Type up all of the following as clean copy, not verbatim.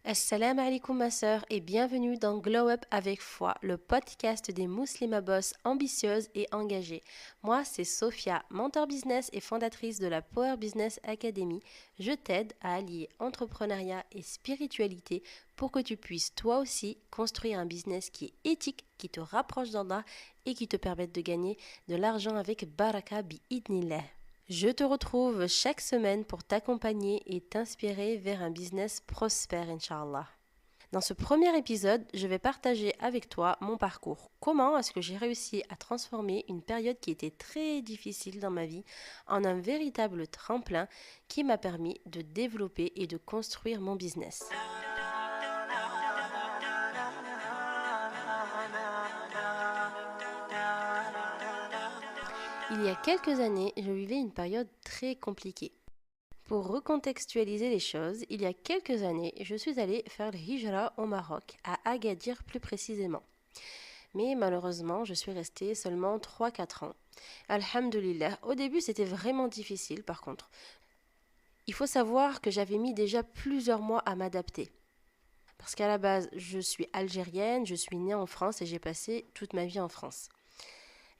Assalamu alaikum ma sœur et bienvenue dans Glow Up avec foi, le podcast des musulmanes boss ambitieuses et engagées. Moi, c'est Sophia, mentor business et fondatrice de la Power Business Academy. Je t'aide à allier entrepreneuriat et spiritualité pour que tu puisses toi aussi construire un business qui est éthique, qui te rapproche d'Allah et qui te permette de gagner de l'argent avec baraka bi idnillah. Je te retrouve chaque semaine pour t'accompagner et t'inspirer vers un business prospère, Inch'Allah. Dans ce premier épisode, je vais partager avec toi mon parcours. Comment est-ce que j'ai réussi à transformer une période qui était très difficile dans ma vie en un véritable tremplin qui m'a permis de développer et de construire mon business. Il y a quelques années, je vivais une période très compliquée. Pour recontextualiser les choses, il y a quelques années, je suis allée faire le hijra au Maroc, à Agadir plus précisément. Mais malheureusement, je suis restée seulement 3-4 ans. Alhamdulillah, au début c'était vraiment difficile par contre. Il faut savoir que j'avais mis déjà plusieurs mois à m'adapter. Parce qu'à la base, je suis algérienne, je suis née en France et j'ai passé toute ma vie en France.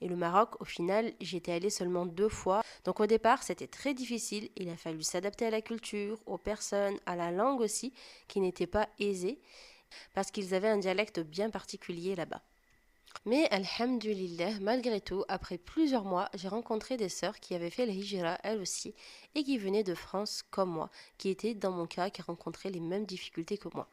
Et le Maroc, au final, j'y étais allée seulement 2 fois. Donc au départ, c'était très difficile. Il a fallu s'adapter à la culture, aux personnes, à la langue aussi, qui n'était pas aisée, parce qu'ils avaient un dialecte bien particulier là-bas. Mais alhamdulillah, malgré tout, après plusieurs mois, j'ai rencontré des sœurs qui avaient fait le hijra elles aussi, et qui venaient de France comme moi, qui étaient dans mon cas, qui rencontraient les mêmes difficultés que moi.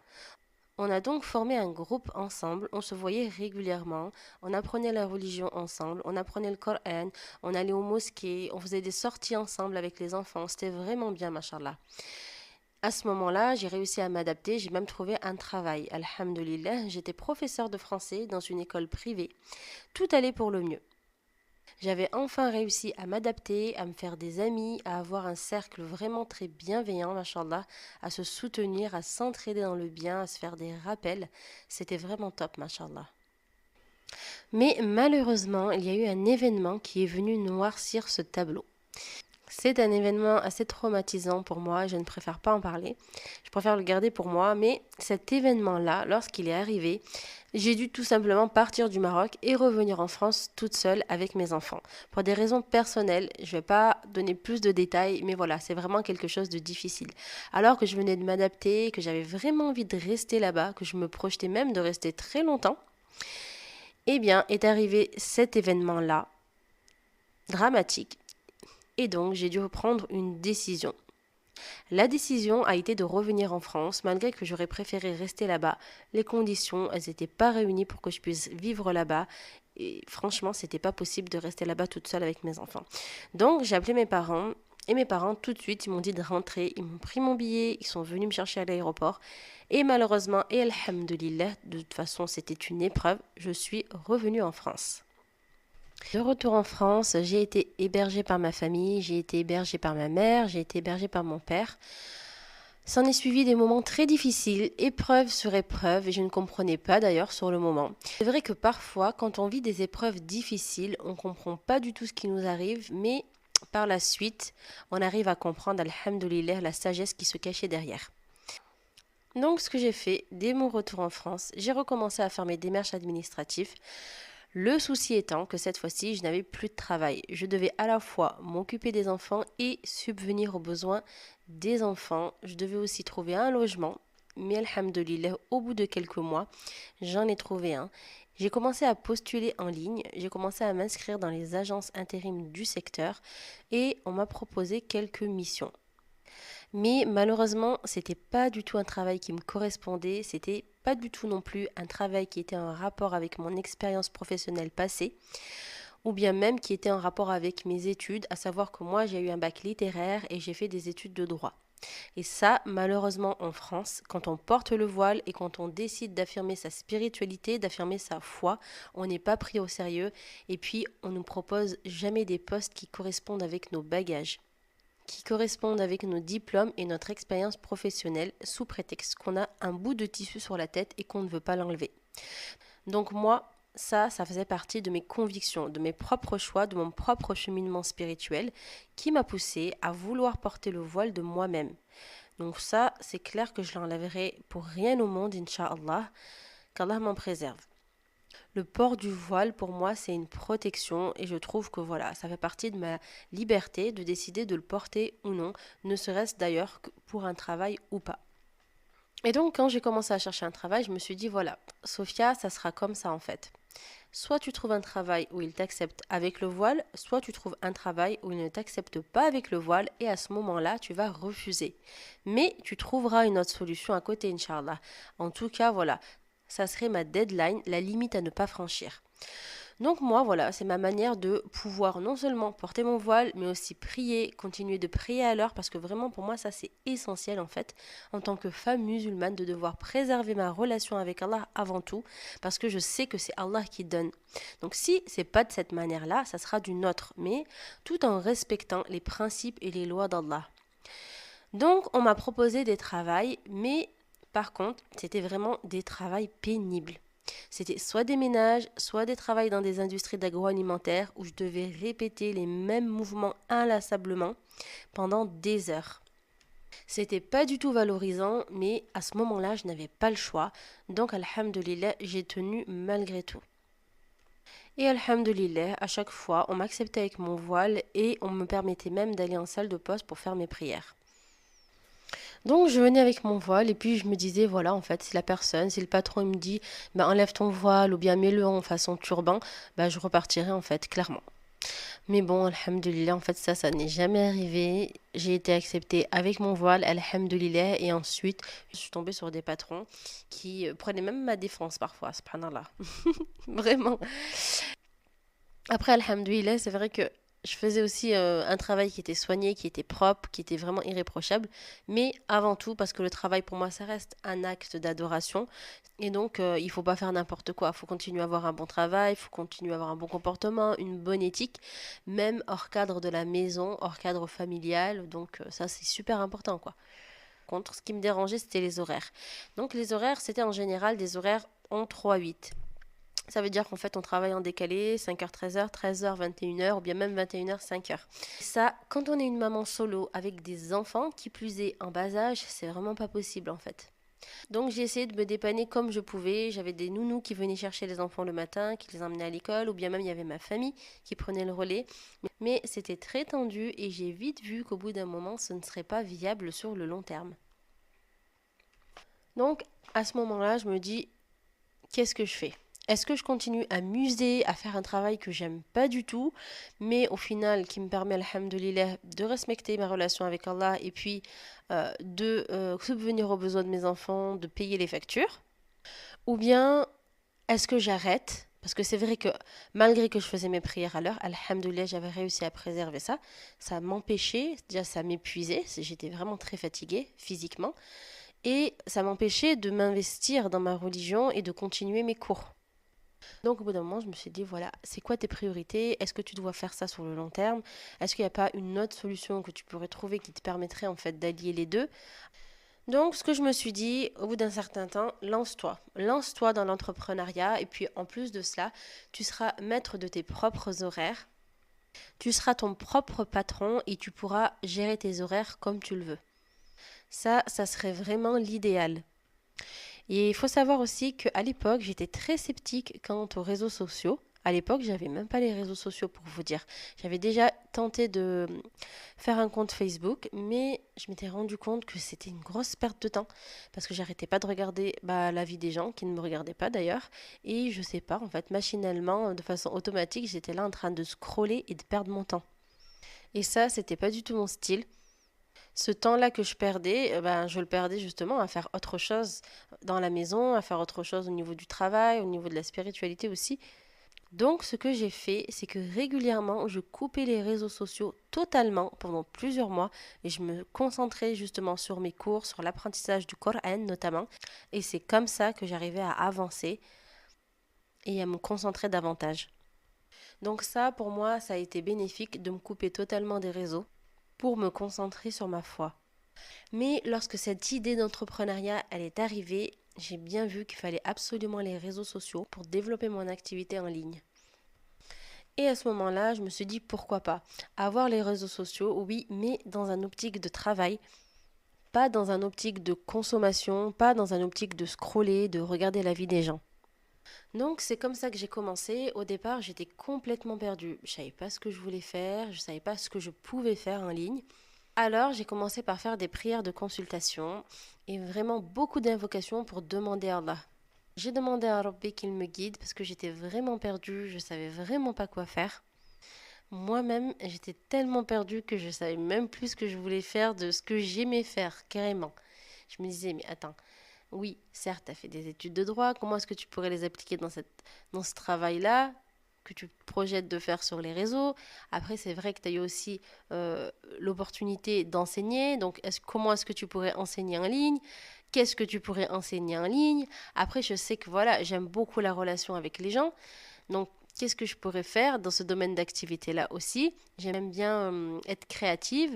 On a donc formé un groupe ensemble, on se voyait régulièrement, on apprenait la religion ensemble, on apprenait le Coran, on allait aux mosquées, on faisait des sorties ensemble avec les enfants, c'était vraiment bien, machallah. À ce moment-là, j'ai réussi à m'adapter, j'ai même trouvé un travail, alhamdulillah, j'étais professeur de français dans une école privée. Tout allait pour le mieux. J'avais enfin réussi à m'adapter, à me faire des amis, à avoir un cercle vraiment très bienveillant, machallah, à se soutenir, à s'entraider dans le bien, à se faire des rappels. C'était vraiment top, machallah. Mais malheureusement, il y a eu un événement qui est venu noircir ce tableau. C'est un événement assez traumatisant pour moi, je ne préfère pas en parler. Je préfère le garder pour moi, mais cet événement-là, lorsqu'il est arrivé, j'ai dû tout simplement partir du Maroc et revenir en France toute seule avec mes enfants. Pour des raisons personnelles, je ne vais pas donner plus de détails, mais voilà, c'est vraiment quelque chose de difficile. Alors que je venais de m'adapter, que j'avais vraiment envie de rester là-bas, que je me projetais même de rester très longtemps, eh bien, est arrivé cet événement-là, dramatique, et donc j'ai dû prendre une décision. La décision a été de revenir en France, malgré que j'aurais préféré rester là-bas. Les conditions, elles n'étaient pas réunies pour que je puisse vivre là-bas. Et franchement, c'était pas possible de rester là-bas toute seule avec mes enfants. Donc, j'ai appelé mes parents. Et mes parents, tout de suite, ils m'ont dit de rentrer. Ils m'ont pris mon billet. Ils sont venus me chercher à l'aéroport. Et malheureusement, et alhamdulillah, de toute façon, c'était une épreuve. Je suis revenue en France. De retour en France, j'ai été hébergée par ma famille, j'ai été hébergée par ma mère, j'ai été hébergée par mon père. S'en est suivi des moments très difficiles, épreuve sur épreuve, et je ne comprenais pas d'ailleurs sur le moment. C'est vrai que parfois, quand on vit des épreuves difficiles, on ne comprend pas du tout ce qui nous arrive, mais par la suite, on arrive à comprendre, alhamdoulilah, la sagesse qui se cachait derrière. Donc, ce que j'ai fait, dès mon retour en France, j'ai recommencé à faire mes démarches administratives. Le souci étant que cette fois-ci, je n'avais plus de travail. Je devais à la fois m'occuper des enfants et subvenir aux besoins des enfants. Je devais aussi trouver un logement. Mais alhamdoulilah, au bout de quelques mois, j'en ai trouvé un. J'ai commencé à postuler en ligne, j'ai commencé à m'inscrire dans les agences intérim du secteur et on m'a proposé quelques missions. Mais malheureusement, c'était pas du tout un travail qui me correspondait, c'était pas du tout non plus un travail qui était en rapport avec mon expérience professionnelle passée, ou bien même qui était en rapport avec mes études, à savoir que moi j'ai eu un bac littéraire et j'ai fait des études de droit. Et ça, malheureusement en France, quand on porte le voile et quand on décide d'affirmer sa spiritualité, d'affirmer sa foi, on n'est pas pris au sérieux et puis on nous propose jamais des postes qui correspondent avec nos bagages, qui correspondent avec nos diplômes et notre expérience professionnelle sous prétexte qu'on a un bout de tissu sur la tête et qu'on ne veut pas l'enlever. Donc moi, ça faisait partie de mes convictions, de mes propres choix, de mon propre cheminement spirituel qui m'a poussée à vouloir porter le voile de moi-même. Donc ça, c'est clair que je l'enlèverai pour rien au monde, Inch'Allah, qu'Allah m'en préserve. Le port du voile, pour moi, c'est une protection et je trouve que voilà, ça fait partie de ma liberté de décider de le porter ou non, ne serait-ce d'ailleurs que pour un travail ou pas. Et donc, quand j'ai commencé à chercher un travail, je me suis dit, voilà, Sophia, ça sera comme ça en fait. Soit tu trouves un travail où il t'accepte avec le voile, soit tu trouves un travail où il ne t'accepte pas avec le voile et à ce moment-là, tu vas refuser. Mais tu trouveras une autre solution à côté, Inch'Allah. En tout cas, voilà, ça serait ma deadline, la limite à ne pas franchir. Donc moi, voilà, c'est ma manière de pouvoir non seulement porter mon voile, mais aussi prier, continuer de prier à l'heure, parce que vraiment pour moi, ça c'est essentiel en fait, en tant que femme musulmane, de devoir préserver ma relation avec Allah avant tout, parce que je sais que c'est Allah qui donne. Donc si c'est pas de cette manière-là, ça sera d'une autre, mais tout en respectant les principes et les lois d'Allah. Donc on m'a proposé des travails, mais par contre, c'était vraiment des travails pénibles. C'était soit des ménages, soit des travails dans des industries d'agroalimentaire où je devais répéter les mêmes mouvements inlassablement pendant des heures. C'était pas du tout valorisant, mais à ce moment-là, je n'avais pas le choix. Donc, alhamdoulilah, j'ai tenu malgré tout. Et alhamdoulilah, à chaque fois, on m'acceptait avec mon voile et on me permettait même d'aller en salle de poste pour faire mes prières. Donc je venais avec mon voile et puis je me disais, voilà, en fait, si la personne, si le patron il me dit, bah, enlève ton voile ou bien mets-le en façon turban, bah, je repartirai en fait, clairement. Mais bon, alhamdoulilah, en fait, ça n'est jamais arrivé. J'ai été acceptée avec mon voile, alhamdoulilah, et ensuite, je suis tombée sur des patrons qui prenaient même ma défense parfois, subhanallah. Vraiment. Après, alhamdoulilah, c'est vrai que je faisais aussi un travail qui était soigné, qui était propre, qui était vraiment irréprochable. Mais avant tout, parce que le travail pour moi, ça reste un acte d'adoration. Et donc, il ne faut pas faire n'importe quoi. Il faut continuer à avoir un bon travail, il faut continuer à avoir un bon comportement, une bonne éthique, même hors cadre de la maison, hors cadre familial. Donc, ça, c'est super important, quoi. Contre, ce qui me dérangeait, c'était les horaires. Donc, les horaires, c'était en général des horaires en 3-8. Ça veut dire qu'en fait, on travaille en décalé, 5h, 13h, 13h, 21h, ou bien même 21h, 5h. Ça, quand on est une maman solo avec des enfants, qui plus est en bas âge, c'est vraiment pas possible en fait. Donc j'ai essayé de me dépanner comme je pouvais. J'avais des nounous qui venaient chercher les enfants le matin, qui les emmenaient à l'école, ou bien même il y avait ma famille qui prenait le relais. Mais c'était très tendu et j'ai vite vu qu'au bout d'un moment, ce ne serait pas viable sur le long terme. Donc à ce moment-là, je me dis, qu'est-ce que je fais? Est-ce que je continue à m'user, à faire un travail que j'aime pas du tout, mais au final qui me permet, alhamdoulilah, de respecter ma relation avec Allah et puis de subvenir aux besoins de mes enfants, de payer les factures? Ou bien est-ce que j'arrête? Parce que c'est vrai que malgré que je faisais mes prières à l'heure, alhamdoulilah, j'avais réussi à préserver ça. Ça m'empêchait, déjà ça m'épuisait, j'étais vraiment très fatiguée physiquement, et ça m'empêchait de m'investir dans ma religion et de continuer mes cours. Donc au bout d'un moment, je me suis dit, voilà, c'est quoi tes priorités? Est-ce que tu dois faire ça sur le long terme? Est-ce qu'il n'y a pas une autre solution que tu pourrais trouver qui te permettrait en fait d'allier les deux? Donc ce que je me suis dit, au bout d'un certain temps, lance-toi. Lance-toi dans l'entrepreneuriat et puis en plus de cela, tu seras maître de tes propres horaires. Tu seras ton propre patron et tu pourras gérer tes horaires comme tu le veux. Ça serait vraiment l'idéal. Et il faut savoir aussi qu'à l'époque, j'étais très sceptique quant aux réseaux sociaux. À l'époque, j'avais même pas les réseaux sociaux pour vous dire. J'avais déjà tenté de faire un compte Facebook, mais je m'étais rendu compte que c'était une grosse perte de temps parce que j'arrêtais pas de regarder la vie des gens qui ne me regardaient pas d'ailleurs. Et je sais pas, en fait, machinalement, de façon automatique, j'étais là en train de scroller et de perdre mon temps. Et ça, c'était pas du tout mon style. Ce temps-là que je perdais, je le perdais justement à faire autre chose dans la maison, à faire autre chose au niveau du travail, au niveau de la spiritualité aussi. Donc, ce que j'ai fait, c'est que régulièrement, je coupais les réseaux sociaux totalement pendant plusieurs mois et je me concentrais justement sur mes cours, sur l'apprentissage du Coran notamment. Et c'est comme ça que j'arrivais à avancer et à me concentrer davantage. Donc ça, pour moi, ça a été bénéfique de me couper totalement des réseaux pour me concentrer sur ma foi. Mais lorsque cette idée d'entrepreneuriat elle est arrivée, j'ai bien vu qu'il fallait absolument les réseaux sociaux pour développer mon activité en ligne. Et à ce moment-là, je me suis dit pourquoi pas avoir les réseaux sociaux, oui, mais dans un optique de travail, pas dans un optique de consommation, pas dans un optique de scroller, de regarder la vie des gens. Donc c'est comme ça que j'ai commencé. Au départ, j'étais complètement perdue. Je savais pas ce que je voulais faire, je savais pas ce que je pouvais faire en ligne. Alors j'ai commencé par faire des prières de consultation et vraiment beaucoup d'invocations pour demander à Allah. J'ai demandé à Rabbi qu'il me guide parce que j'étais vraiment perdue, je savais vraiment pas quoi faire. Moi-même, j'étais tellement perdue que je savais même plus ce que je voulais faire de ce que j'aimais faire, carrément. Je me disais, mais attends, oui, certes, tu as fait des études de droit, comment est-ce que tu pourrais les appliquer dans ce travail-là que tu projettes de faire sur les réseaux? Après, c'est vrai que tu as eu aussi l'opportunité d'enseigner, donc comment est-ce que tu pourrais enseigner en ligne? Qu'est-ce que tu pourrais enseigner en ligne? Après, je sais que voilà, j'aime beaucoup la relation avec les gens, donc qu'est-ce que je pourrais faire dans ce domaine d'activité-là aussi? J'aime bien être créative.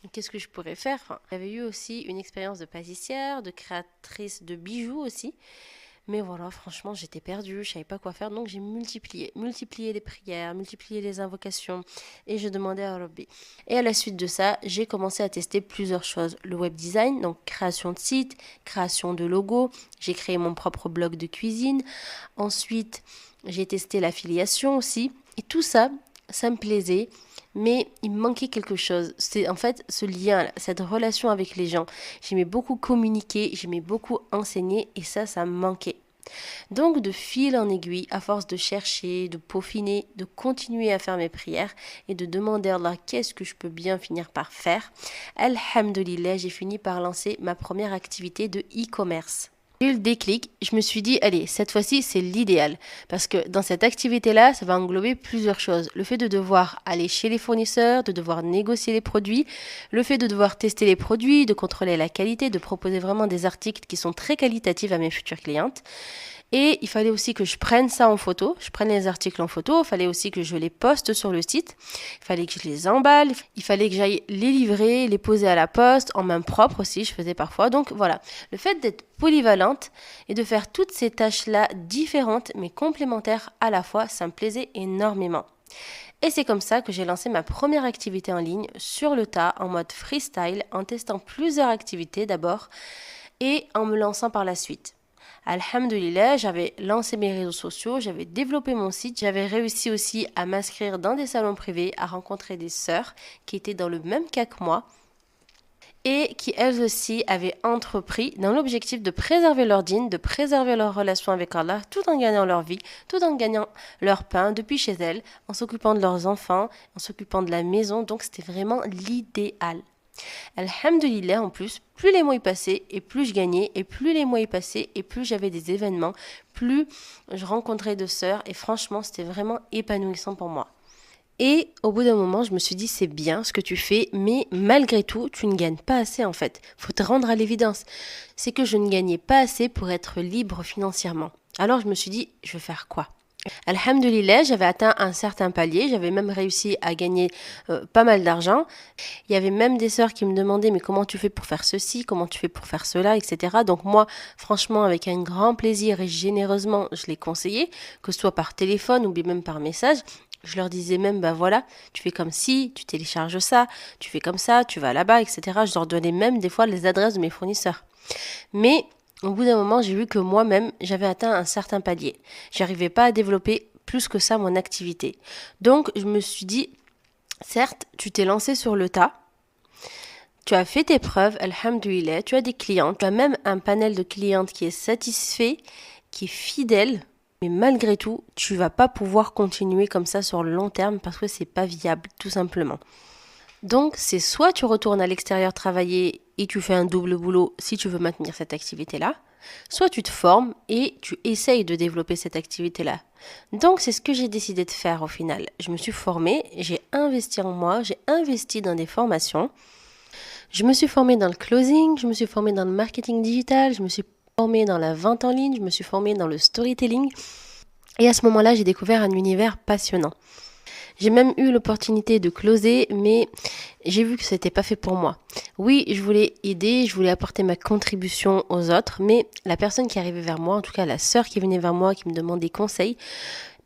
Donc, qu'est-ce que je pourrais faire? Enfin, j'avais eu aussi une expérience de pâtissière, de créatrice de bijoux aussi. Mais voilà, franchement, j'étais perdue, je savais pas quoi faire. Donc, j'ai multiplié les prières, multiplié les invocations et je demandais à Rabbi. Et à la suite de ça, j'ai commencé à tester plusieurs choses. Le web design, donc création de sites, création de logos. J'ai créé mon propre blog de cuisine. Ensuite, j'ai testé l'affiliation aussi. Et tout ça, ça me plaisait. Mais il me manquait quelque chose. C'est en fait ce lien, cette relation avec les gens. J'aimais beaucoup communiquer, j'aimais beaucoup enseigner et ça me manquait. Donc de fil en aiguille, à force de chercher, de peaufiner, de continuer à faire mes prières et de demander à Allah qu'est-ce que je peux bien finir par faire, alhamdoulilah, j'ai fini par lancer ma première activité de e-commerce. J'ai eu le déclic, je me suis dit, allez, cette fois-ci, c'est l'idéal. Parce que dans cette activité-là, ça va englober plusieurs choses. Le fait de devoir aller chez les fournisseurs, de devoir négocier les produits, le fait de devoir tester les produits, de contrôler la qualité, de proposer vraiment des articles qui sont très qualitatifs à mes futures clientes. Et il fallait aussi que je prenne ça en photo, je prenne les articles en photo, il fallait aussi que je les poste sur le site, il fallait que je les emballe, il fallait que j'aille les livrer, les poser à la poste, en main propre aussi, je faisais parfois. Donc voilà, le fait d'être polyvalente et de faire toutes ces tâches-là différentes mais complémentaires à la fois, ça me plaisait énormément. Et c'est comme ça que j'ai lancé ma première activité en ligne sur le tas, en mode freestyle, en testant plusieurs activités d'abord et en me lançant par la suite. Alhamdulillah, j'avais lancé mes réseaux sociaux, j'avais développé mon site, j'avais réussi aussi à m'inscrire dans des salons privés, à rencontrer des sœurs qui étaient dans le même cas que moi et qui elles aussi avaient entrepris dans l'objectif de préserver leur dîn, de préserver leur relation avec Allah, tout en gagnant leur vie, tout en gagnant leur pain depuis chez elles, en s'occupant de leurs enfants, en s'occupant de la maison, donc c'était vraiment l'idéal. Alhamdulillah, en plus, plus les mois y passaient et plus je gagnais, et plus les mois y passaient et plus j'avais des événements, plus je rencontrais de sœurs et franchement, c'était vraiment épanouissant pour moi. Et au bout d'un moment, je me suis dit, c'est bien ce que tu fais, mais malgré tout, tu ne gagnes pas assez en fait. Faut te rendre à l'évidence. C'est que je ne gagnais pas assez pour être libre financièrement. Alors je me suis dit, je vais faire quoi? Alhamdulillah, j'avais atteint un certain palier, j'avais même réussi à gagner pas mal d'argent. Il y avait même des sœurs qui me demandaient mais comment tu fais pour faire ceci, comment tu fais pour faire cela, etc. Donc moi, franchement, avec un grand plaisir et généreusement, je les conseillais, que ce soit par téléphone ou bien même par message. Je leur disais même, bah voilà, tu fais comme ci, tu télécharges ça, tu fais comme ça, tu vas là-bas, etc. Je leur donnais même des fois les adresses de mes fournisseurs. Mais au bout d'un moment, j'ai vu que moi-même, j'avais atteint un certain palier. J'arrivais pas à développer plus que ça mon activité. Donc, je me suis dit, certes, tu t'es lancé sur le tas, tu as fait tes preuves, alhamdoulilah, tu as des clients, tu as même un panel de clientes qui est satisfait, qui est fidèle, mais malgré tout, tu vas pas pouvoir continuer comme ça sur le long terme parce que c'est pas viable, tout simplement. Donc, c'est soit tu retournes à l'extérieur travailler et tu fais un double boulot si tu veux maintenir cette activité-là, soit tu te formes et tu essayes de développer cette activité-là. Donc, c'est ce que j'ai décidé de faire au final. Je me suis formée, j'ai investi en moi, j'ai investi dans des formations. Je me suis formée dans le closing, je me suis formée dans le marketing digital, je me suis formée dans la vente en ligne, je me suis formée dans le storytelling. Et à ce moment-là, j'ai découvert un univers passionnant. J'ai même eu l'opportunité de closer, mais j'ai vu que ce n'était pas fait pour moi. Oui, je voulais aider, je voulais apporter ma contribution aux autres, mais la personne qui arrivait vers moi, en tout cas la sœur qui venait vers moi, qui me demandait conseil,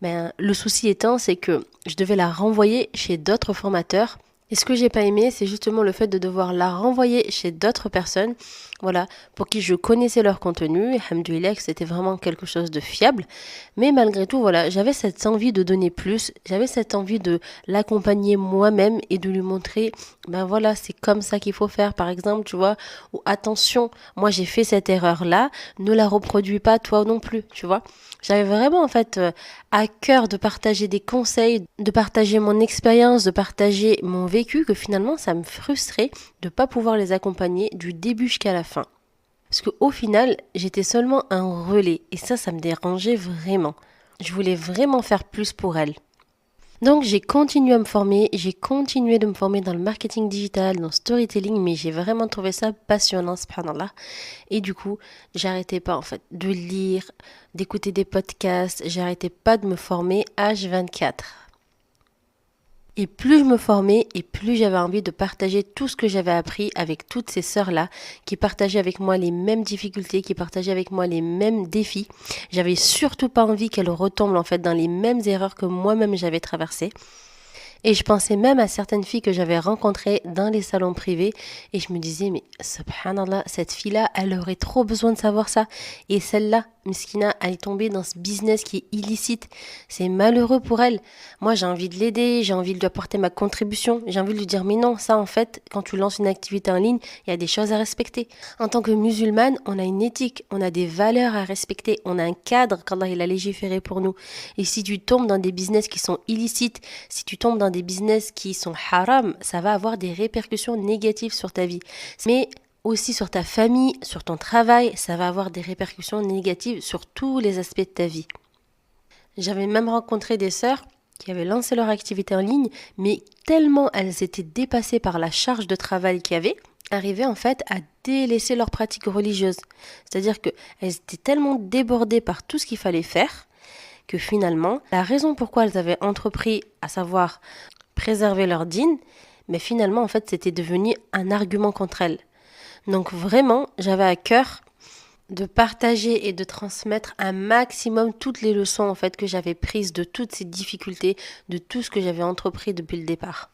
le souci étant, c'est que je devais la renvoyer chez d'autres formateurs Et ce que j'ai pas aimé, c'est justement le fait de devoir la renvoyer chez d'autres personnes, voilà, pour qui je connaissais leur contenu. Et alhamdoulilah, que c'était vraiment quelque chose de fiable. Mais malgré tout, voilà, j'avais cette envie de donner plus, j'avais cette envie de l'accompagner moi-même et de lui montrer, ben voilà, c'est comme ça qu'il faut faire, par exemple, tu vois, ou attention, moi j'ai fait cette erreur-là, ne la reproduis pas toi non plus, tu vois. J'avais vraiment en fait à cœur de partager des conseils, de partager mon expérience, de partager mon vécu, que finalement ça me frustrait de ne pas pouvoir les accompagner du début jusqu'à la fin. Parce qu'au final, j'étais seulement un relais et ça me dérangeait vraiment. Je voulais vraiment faire plus pour elle. Donc j'ai continué à me former, j'ai continué de me former dans le marketing digital, dans le storytelling, mais j'ai vraiment trouvé ça passionnant, subhanallah. Et du coup, j'arrêtais pas en fait de lire, d'écouter des podcasts, j'arrêtais pas de me former H24. Et plus je me formais et plus j'avais envie de partager tout ce que j'avais appris avec toutes ces sœurs-là qui partageaient avec moi les mêmes difficultés, qui partageaient avec moi les mêmes défis. J'avais surtout pas envie qu'elles retombent en fait dans les mêmes erreurs que moi-même j'avais traversées. Et je pensais même à certaines filles que j'avais rencontrées dans les salons privés et je me disais, mais subhanallah, cette fille-là, elle aurait trop besoin de savoir ça. Et celle-là, Miskina, elle est tombée dans ce business qui est illicite. C'est malheureux pour elle. Moi, j'ai envie de l'aider, j'ai envie de lui apporter ma contribution, j'ai envie de lui dire, mais non, ça en fait, quand tu lances une activité en ligne, il y a des choses à respecter. En tant que musulmane, on a une éthique, on a des valeurs à respecter, on a un cadre qu'Allah il a légiféré pour nous. Et si tu tombes dans des business qui sont illicites, si tu tombes dans des business qui sont haram, ça va avoir des répercussions négatives sur ta vie. Mais aussi sur ta famille, sur ton travail, ça va avoir des répercussions négatives sur tous les aspects de ta vie. J'avais même rencontré des sœurs qui avaient lancé leur activité en ligne, mais tellement elles étaient dépassées par la charge de travail qu'il y avait, arrivaient en fait à délaisser leurs pratiques religieuses. C'est-à-dire qu'elles étaient tellement débordées par tout ce qu'il fallait faire que finalement, la raison pourquoi elles avaient entrepris, à savoir préserver leur dîne, mais finalement en fait c'était devenu un argument contre elles. Donc vraiment, j'avais à cœur de partager et de transmettre un maximum toutes les leçons en fait que j'avais prises de toutes ces difficultés, de tout ce que j'avais entrepris depuis le départ.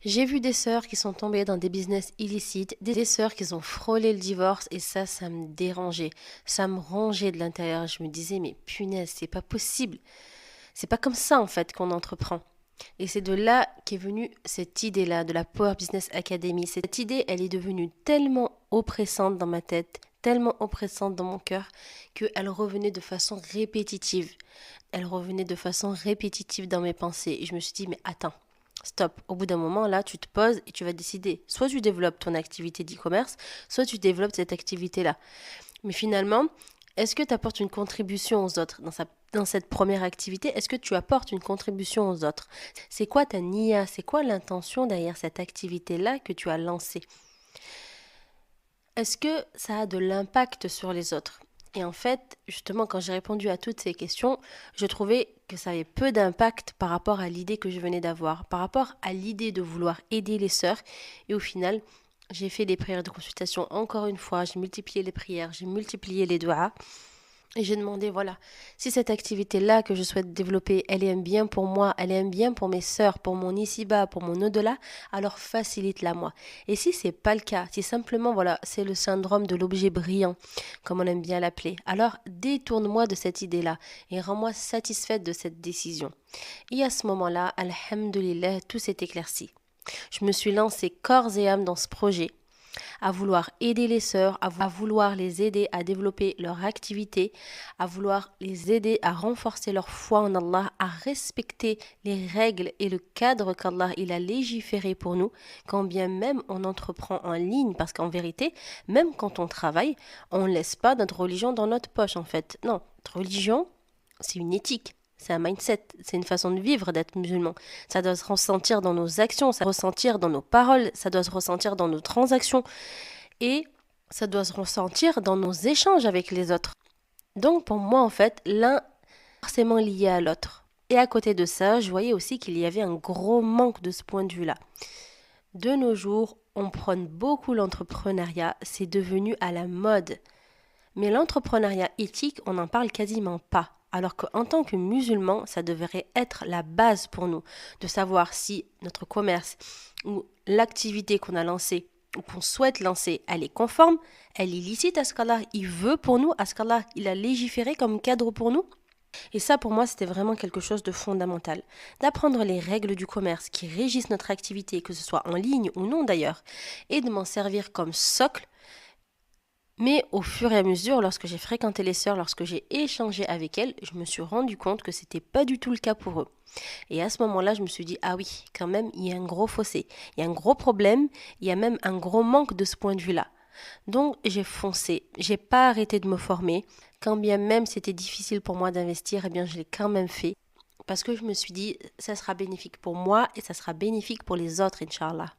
J'ai vu des sœurs qui sont tombées dans des business illicites, des sœurs qui ont frôlé le divorce et ça me dérangeait, ça me rongeait de l'intérieur. Je me disais mais punaise, c'est pas possible. C'est pas comme ça en fait qu'on entreprend. Et c'est de là qu'est venue cette idée-là de la Power Business Academy. Cette idée, elle est devenue tellement oppressante dans ma tête, tellement oppressante dans mon cœur, qu'elle revenait de façon répétitive. Elle revenait de façon répétitive dans mes pensées. Et je me suis dit, mais attends, stop. Au bout d'un moment, là, tu te poses et tu vas décider. Soit tu développes ton activité d'e-commerce, soit tu développes cette activité-là. Mais finalement, est-ce que tu apportes une contribution aux autres dans cette première activité? Est-ce que tu apportes une contribution aux autres? C'est quoi ta niya? C'est quoi l'intention derrière cette activité-là que tu as lancée? Est-ce que ça a de l'impact sur les autres? Et en fait, justement, quand j'ai répondu à toutes ces questions, je trouvais que ça avait peu d'impact par rapport à l'idée que je venais d'avoir, par rapport à l'idée de vouloir aider les sœurs. Et au final, j'ai fait des prières de consultation encore une fois, j'ai multiplié les prières, j'ai multiplié les doigts. Et j'ai demandé, voilà, si cette activité-là que je souhaite développer, elle est un bien pour moi, elle est un bien pour mes sœurs, pour mon ici-bas, pour mon au-delà, alors facilite-la moi. Et si c'est pas le cas, si simplement, voilà, c'est le syndrome de l'objet brillant, comme on aime bien l'appeler, alors détourne-moi de cette idée-là et rends-moi satisfaite de cette décision. Et à ce moment-là, alhamdoulilah, tout s'est éclairci. Je me suis lancée corps et âme dans ce projet, à vouloir aider les sœurs, à vouloir les aider à développer leur activité, à vouloir les aider à renforcer leur foi en Allah, à respecter les règles et le cadre qu'Allah il a légiféré pour nous, quand bien même on entreprend en ligne, parce qu'en vérité, même quand on travaille, on ne laisse pas notre religion dans notre poche en fait. Non, notre religion, c'est une éthique. C'est un mindset, c'est une façon de vivre d'être musulman. Ça doit se ressentir dans nos actions, ça doit se ressentir dans nos paroles, ça doit se ressentir dans nos transactions et ça doit se ressentir dans nos échanges avec les autres. Donc pour moi en fait, l'un est forcément lié à l'autre. Et à côté de ça, je voyais aussi qu'il y avait un gros manque de ce point de vue-là. De nos jours, on prône beaucoup l'entrepreneuriat, c'est devenu à la mode. Mais l'entrepreneuriat éthique, on n'en parle quasiment pas. Alors qu'en tant que musulman, ça devrait être la base pour nous, de savoir si notre commerce ou l'activité qu'on a lancée ou qu'on souhaite lancer, elle est conforme, elle est licite à ce qu'Allah il veut pour nous, à ce qu'Allah il a légiféré comme cadre pour nous. Et ça, pour moi, c'était vraiment quelque chose de fondamental. D'apprendre les règles du commerce qui régissent notre activité, que ce soit en ligne ou non d'ailleurs, et de m'en servir comme socle. Mais au fur et à mesure, lorsque j'ai fréquenté les sœurs, lorsque j'ai échangé avec elles, je me suis rendu compte que c'était pas du tout le cas pour eux. Et à ce moment-là, je me suis dit, ah oui, quand même, il y a un gros fossé, il y a un gros problème, il y a même un gros manque de ce point de vue-là. Donc j'ai foncé, j'ai pas arrêté de me former, quand bien même c'était difficile pour moi d'investir, eh bien je l'ai quand même fait parce que je me suis dit ça sera bénéfique pour moi et ça sera bénéfique pour les autres Inch'Allah.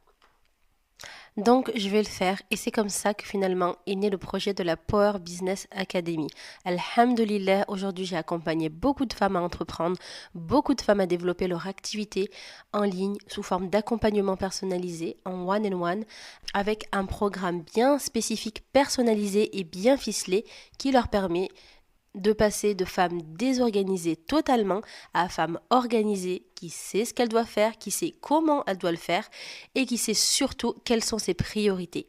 Donc, je vais le faire et c'est comme ça que finalement est né le projet de la Power Business Academy. Alhamdulillah, aujourd'hui j'ai accompagné beaucoup de femmes à entreprendre, beaucoup de femmes à développer leur activité en ligne sous forme d'accompagnement personnalisé en one-on-one avec un programme bien spécifique, personnalisé et bien ficelé qui leur permet de passer de femme désorganisée totalement à femme organisée qui sait ce qu'elle doit faire, qui sait comment elle doit le faire et qui sait surtout quelles sont ses priorités.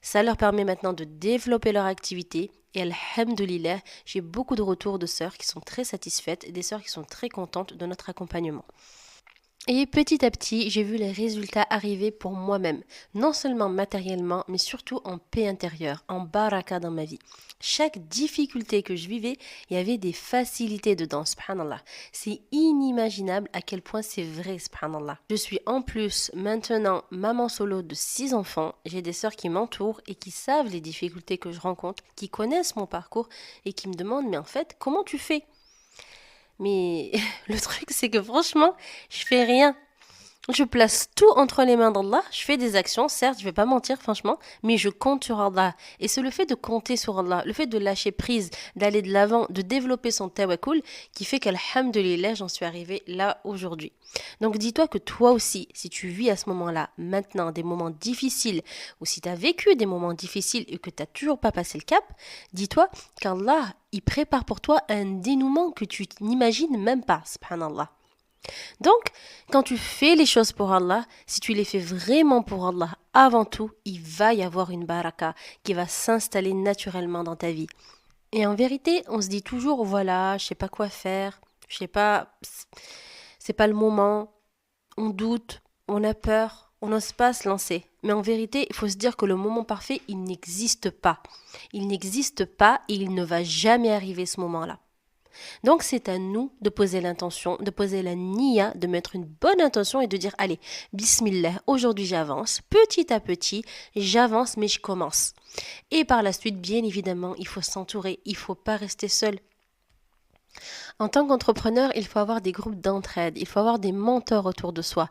Ça leur permet maintenant de développer leur activité et alhamdulillah, j'ai beaucoup de retours de sœurs qui sont très satisfaites et des sœurs qui sont très contentes de notre accompagnement. Et petit à petit, j'ai vu les résultats arriver pour moi-même, non seulement matériellement, mais surtout en paix intérieure, en baraka dans ma vie. Chaque difficulté que je vivais, il y avait des facilités dedans, subhanallah. C'est inimaginable à quel point c'est vrai, subhanallah. Je suis en plus maintenant maman solo de 6 enfants. J'ai des sœurs qui m'entourent et qui savent les difficultés que je rencontre, qui connaissent mon parcours et qui me demandent, mais en fait, comment tu fais ? Mais le truc, c'est que franchement, je fais rien. Je place tout entre les mains d'Allah. Je fais des actions, certes, je vais pas mentir, franchement, mais je compte sur Allah. Et c'est le fait de compter sur Allah, le fait de lâcher prise, d'aller de l'avant, de développer son tawakkul, qui fait qu'alhamdulillah, j'en suis arrivée là aujourd'hui. Donc dis-toi que toi aussi, si tu vis à ce moment-là, maintenant, des moments difficiles, ou si tu as vécu des moments difficiles et que tu n'as toujours pas passé le cap, dis-toi qu'Allah, il prépare pour toi un dénouement que tu n'imagines même pas, subhanallah. Donc, quand tu fais les choses pour Allah, si tu les fais vraiment pour Allah, avant tout, il va y avoir une baraka qui va s'installer naturellement dans ta vie. Et en vérité, on se dit toujours, voilà, je sais pas quoi faire, je sais pas, c'est pas le moment, on doute, on a peur, on n'ose pas se lancer. Mais en vérité, il faut se dire que le moment parfait, il n'existe pas. Il n'existe pas et il ne va jamais arriver ce moment-là. Donc c'est à nous de poser l'intention, de poser la niya, de mettre une bonne intention et de dire allez, bismillah, aujourd'hui j'avance, petit à petit, j'avance mais je commence. Et par la suite, bien évidemment, il faut s'entourer, il ne faut pas rester seul. En tant qu'entrepreneur, il faut avoir des groupes d'entraide, il faut avoir des mentors autour de soi.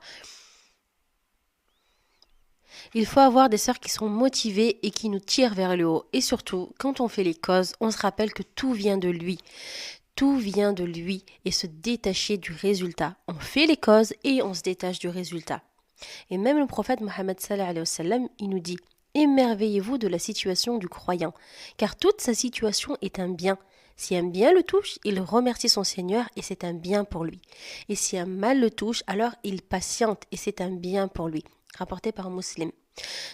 Il faut avoir des sœurs qui sont motivées et qui nous tirent vers le haut. Et surtout, quand on fait les causes, on se rappelle que tout vient de lui. Tout vient de lui et se détacher du résultat. On fait les causes et on se détache du résultat. Et même le prophète Mohammed sallallahu alayhi wa sallam, il nous dit « Émerveillez-vous de la situation du croyant, car toute sa situation est un bien. Si un bien le touche, il remercie son Seigneur et c'est un bien pour lui. Et si un mal le touche, alors il patiente et c'est un bien pour lui. » Rapporté par un musulman.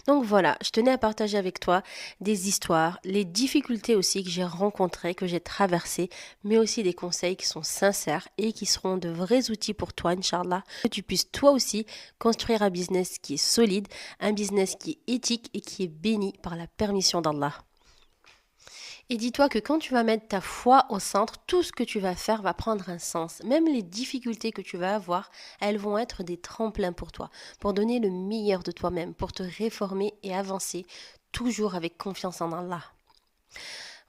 Donc voilà, je tenais à partager avec toi des histoires, les difficultés aussi que j'ai rencontrées, que j'ai traversées, mais aussi des conseils qui sont sincères et qui seront de vrais outils pour toi, Inch'Allah, que tu puisses toi aussi construire un business qui est solide, un business qui est éthique et qui est béni par la permission d'Allah. Et dis-toi que quand tu vas mettre ta foi au centre, tout ce que tu vas faire va prendre un sens. Même les difficultés que tu vas avoir, elles vont être des tremplins pour toi, pour donner le meilleur de toi-même, pour te réformer et avancer, toujours avec confiance en Allah.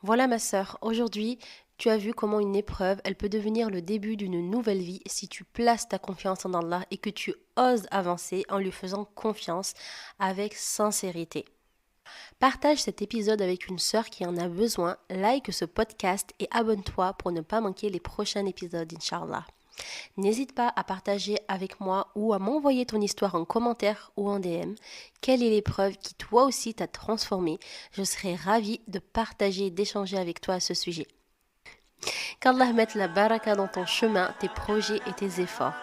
Voilà ma sœur, aujourd'hui, tu as vu comment une épreuve, elle peut devenir le début d'une nouvelle vie si tu places ta confiance en Allah et que tu oses avancer en lui faisant confiance avec sincérité. Partage cet épisode avec une sœur qui en a besoin, like ce podcast et abonne-toi pour ne pas manquer les prochains épisodes, Inch'Allah. N'hésite pas à partager avec moi ou à m'envoyer ton histoire en commentaire ou en DM. Quelle est l'épreuve qui toi aussi t'a transformé? Je serai ravie de partager et d'échanger avec toi à ce sujet. Qu'Allah mette la baraka dans ton chemin, tes projets et tes efforts.